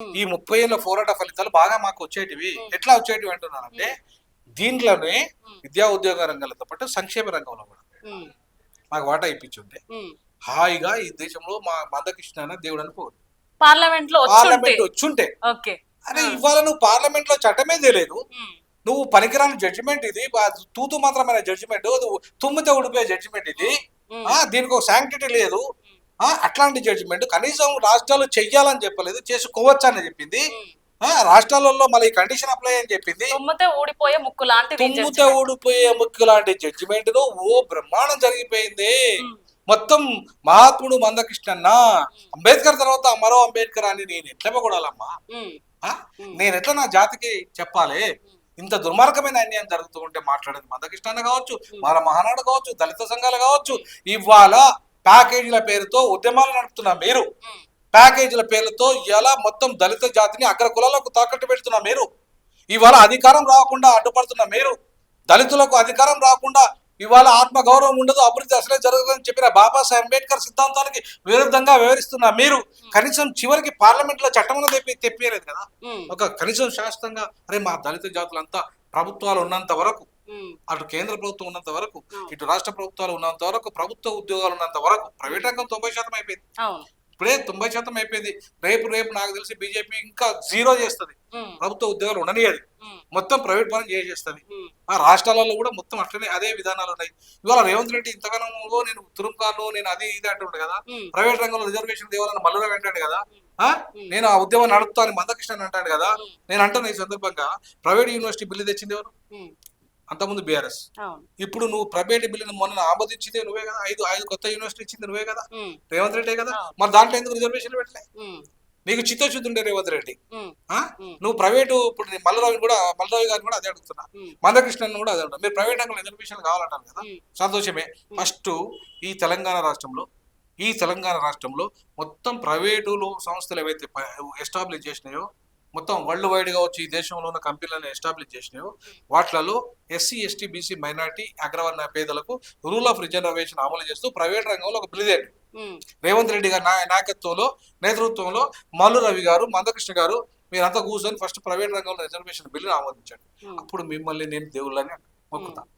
ఈ 30 ఏళ్ల పోరాట ఫలితాలు బాగా మాకు వచ్చేటివి. ఎట్లా వచ్చేటివి అంటున్నానంటే దీంట్లోనే విద్యా ఉద్యోగ రంగాలతో పాటు సంక్షేమ రంగంలో కూడా మాకు వాటా ఇప్పించుంటే హాయిగా ఈ దేశంలో మా మందకృష్ణ అన్న దేవుడు అని పోదు. పార్లమెంట్ వచ్చుంటే అరే ఇవాళ నువ్వు పార్లమెంట్ లో చట్టమే తెలియదు, నువ్వు పనికిరాని జడ్జిమెంట్ ఇది, తూతు మాత్రమైన జడ్జిమెంట్, నువ్వు తుమ్మితే ఉడిపోయే జడ్జిమెంట్ ఇది, దీనికి ఒక శాంక్టిటీ లేదు. అట్లాంటి జడ్జిమెంట్ కనీసం రాష్ట్రాలు చెయ్యాలని చెప్పలేదు, చేసుకోవచ్చు అని చెప్పింది. రాష్ట్రాలలో మళ్ళీ కండిషన్ అప్లై అని చెప్పింది. తుమ్మితే ఊడిపోయే ముక్కు లాంటి జడ్జిమెంట్ ఓ బ్రహ్మాండం జరిగిపోయింది. మొత్తం మహాత్ముడు మందకృష్ణన్న, అంబేద్కర్ తర్వాత మరో అంబేద్కర్ అని నేను ఎట్లా పొగడాలమ్మా? నేను ఎట్లా నా జాతికి చెప్పాలి? ఇంత దుర్మార్గమైన అన్యాయం జరుగుతూ ఉంటే మాట్లాడేది మందకృష్ణన్న కావచ్చు, వాళ్ళ మహానాడు కావచ్చు, దళిత సంఘాలు కావచ్చు. ఇవాళ ప్యాకేజీల పేరుతో ఉద్యమాలు నడుపుతున్నా మీరు, ప్యాకేజీల పేర్లతో ఇలా మొత్తం దళిత జాతిని అగ్ర కులాలకు తాకట్టు పెడుతున్నా మీరు, ఇవాళ అధికారం రాకుండా అడ్డుపడుతున్న మీరు, దళితులకు అధికారం రాకుండా ఇవాళ ఆత్మ గౌరవం ఉండదు, అభివృద్ధి అసలే జరగదని చెప్పిన బాబాసాహెబ్ అంబేద్కర్ సిద్ధాంతానికి విరుద్ధంగా వ్యవహరిస్తున్న మీరు కనీసం చివరికి పార్లమెంట్ లో చట్టం తెప్పియలేదు కదా. ఒక కనీసం శాస్త్రంగా అరే మా దళిత జాతులంతా ప్రభుత్వాలు ఉన్నంత వరకు, అటు కేంద్ర ప్రభుత్వం ఉన్నంత వరకు, ఇటు రాష్ట్ర ప్రభుత్వాలు ఉన్నంత వరకు, ప్రభుత్వ ఉద్యోగాలు ఉన్నంత వరకు, ప్రైవేట్ రంగం 90% అయిపోయింది. ఇప్పుడే 90% అయిపోయింది. రేపు నాకు తెలిసి బీజేపీ ఇంకా 0 చేస్తుంది, ప్రభుత్వ ఉద్యోగాలు ఉండనియది, మొత్తం ప్రైవేట్ పరం చేసేస్తుంది. ఆ రాష్ట్రాలలో కూడా మొత్తం అట్లనే అదే విధానాలు ఉన్నాయి. ఇవాళ రేవంత్ రెడ్డి ఇంతగానో నేను తురుంకాను, నేను అది ఇది అంటుండే కదా, ప్రైవేట్ రంగంలో రిజర్వేషన్ దేవాలని మల్లురా వెంటాడు కదా, నేను ఆ ఉద్యమం నడుపుతాను మందకృష్ణ అంటాడు కదా. నేను అంటాను ఈ సందర్భంగా, ప్రైవేట్ యూనివర్సిటీ బిల్లు తెచ్చింది ఎవరు? అంతకుముందు బీఆర్ఎస్. ఇప్పుడు నువ్వు ప్రైవేట్ బిల్లును మొన్న ఆమోదించిందే నువ్వే కదా, ఐదు కొత్త యూనివర్సిటీ ఇచ్చింది నువ్వే కదా, రేవంత్ రెడ్డి కదా. మరి దాంట్లో ఎందుకు రిజర్వేషన్ పెట్టలే? నీకు చిత్తశుద్ధి ఉండే రేవంత్ రెడ్డి. నువ్వు ప్రైవేటు, ఇప్పుడు మల్లారావు గారిని కూడా అదే అడుగుతున్నా, మందకృష్ణ కూడా అదే అడుగుతా, మీరు ప్రైవేట్ రంగంలో రిజర్వేషన్ కావాలంటారు కదా, సంతోషమే. ఫస్ట్ ఈ తెలంగాణ రాష్ట్రంలో మొత్తం ప్రైవేటులు సంస్థలు ఏవైతే ఎస్టాబ్లిష్ చేసినాయో, మొత్తం వరల్డ్ వైడ్ గా వచ్చి ఈ దేశంలో ఉన్న కంపెనీలను ఎస్టాబ్లిష్ చేసినాయో వాటిలలో ఎస్సీ ఎస్టీ బీసీ మైనార్టీ అగ్రవర్ణ పేదలకు రూల్ ఆఫ్ రిజర్వేషన్ అమలు చేస్తూ ప్రైవేట్ రంగంలో ఒక బిల్లు రేవంత్ రెడ్డి గారి నేతృత్వంలో మల్లు రవి గారు, మందకృష్ణ గారు మీరంతా కూర్చొని ఫస్ట్ ప్రైవేట్ రంగంలో రిజర్వేషన్ బిల్లును ఆమోదించండి. అప్పుడు మిమ్మల్ని నేను దేవుళ్ళని మొక్కుతాను.